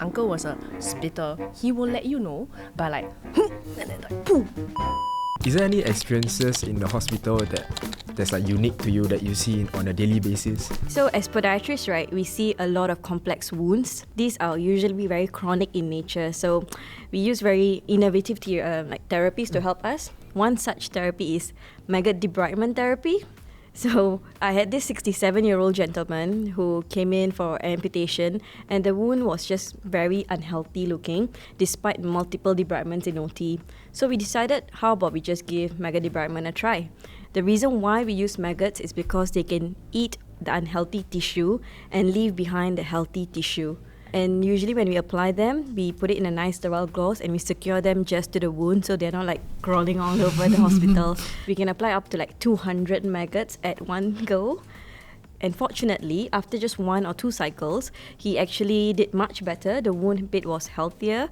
uncle was a spitter, he will let you know by like, and then like, poo. Is there any experiences in the hospital that's like unique to you that you see on a daily basis? So as podiatrists, right, we see a lot of complex wounds. These are usually very chronic in nature. So we use very innovative therapies to help us. One such therapy is maggot debridement therapy. So I had this 67-year-old gentleman who came in for amputation, and the wound was just very unhealthy looking despite multiple debridements in OT. So we decided, how about we just give maggot debridement a try? The reason why we use maggots is because they can eat the unhealthy tissue and leave behind the healthy tissue. And usually when we apply them, we put it in a nice sterile gauze and we secure them just to the wound so they're not like crawling all over the hospital. We can apply up to like 200 maggots at one go. And fortunately, after just 1 or 2 cycles, he actually did much better. The wound bit was healthier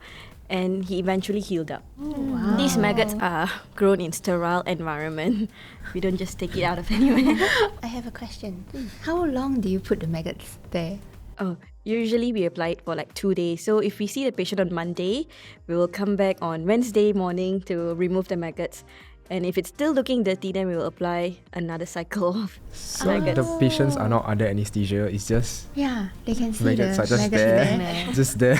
and he eventually healed up. Wow. These maggots are grown in sterile environment. We don't just take it out of anywhere. I have a question. How long do you put the maggots there? Oh, usually we apply it for like 2 days. So if we see the patient on Monday, we will come back on Wednesday morning to remove the maggots. And if it's still looking dirty, then we will apply another cycle of So maggots. the patients are not under anesthesia, it's just Yeah, they can see maggots the are just maggots there. there. Just there.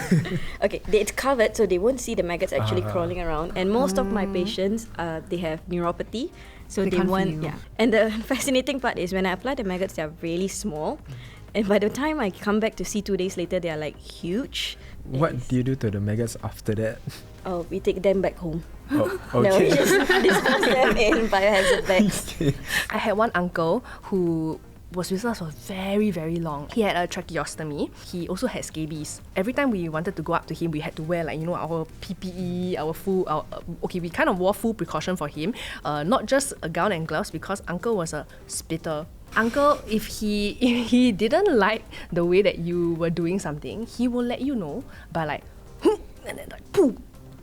Okay, it's covered so they won't see the maggots actually crawling around. And most of my patients, they have neuropathy. So they can't want, feel. yeah. And the fascinating part is when I apply the maggots, they're really small. And by the time I come back to see 2 days later, they are like huge. What do you do to the maggots after that? Oh, we take them back home. Oh, No, we okay. just dispose them in biohazard bags. I had one uncle who was with us for very, very long. He had a tracheostomy. He also had scabies. Every time we wanted to go up to him, we had to wear our PPE, we kind of wore full precaution for him. Not just a gown and gloves because uncle was a spitter. Uncle, if he didn't like the way that you were doing something, he will let you know by like, and then like, poo.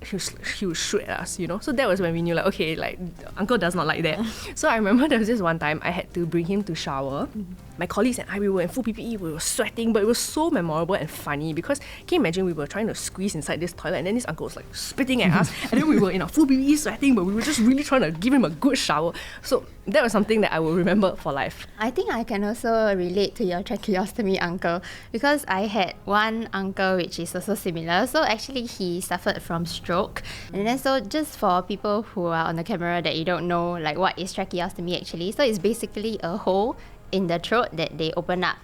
He would shoot at us, So that was when we knew, like, okay, like, uncle does not like that. So I remember there was this one time I had to bring him to shower. My colleagues and I, we were in full PPE, we were sweating, but it was so memorable and funny because can you imagine we were trying to squeeze inside this toilet and then this uncle was like spitting at us and then we were in our full PPE sweating, but we were just really trying to give him a good shower. So that was something that I will remember for life. I think I can also relate to your tracheostomy uncle because I had one uncle which is also similar. So actually he suffered from stroke. And then so just for people who are on the camera that you don't know like what is tracheostomy actually. So it's basically a hole in the throat that they open up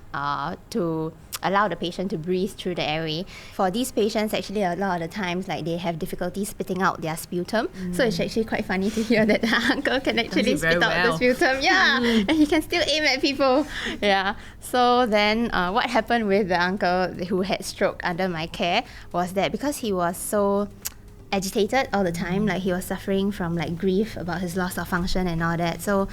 to allow the patient to breathe through the airway. For these patients, actually a lot of the times like they have difficulty spitting out their sputum. So it's actually quite funny to hear that the uncle can actually it very spit out the well. sputum. Yeah, and he can still aim at people. Yeah. So then what happened with the uncle who had stroke under my care was that because he was so agitated all the time, like he was suffering from like grief about his loss of function and all that. So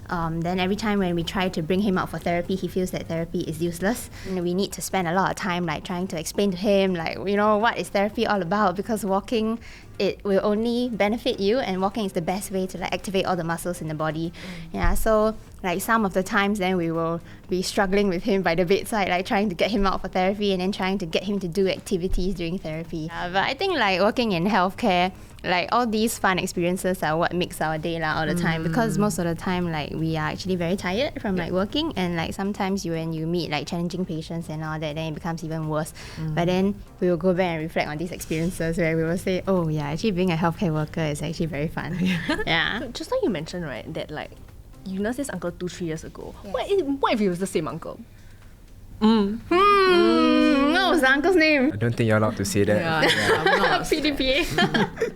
then every time when we try to bring him out for therapy, he feels that therapy is useless. And we need to spend a lot of time like trying to explain to him like, what is therapy all about? Because walking, it will only benefit you and walking is the best way to like activate all the muscles in the body. Yeah, so like some of the times then we will be struggling with him by the bedside, like trying to get him out for therapy and then trying to get him to do activities during therapy. But I think like working in healthcare, like all these fun experiences are what makes our day all the time because most of the time like we are actually very tired from like working and like sometimes when you meet like challenging patients and all that, then it becomes even worse. But then we will go back and reflect on these experiences where we will say, oh yeah, actually being a healthcare worker is actually very fun. Yeah. So just like you mentioned, right, that like you nursed this uncle 2-3 years ago. Yes. What if he was the same uncle? What was the uncle's name? I don't think you're allowed to say that. I'm not. PDPA.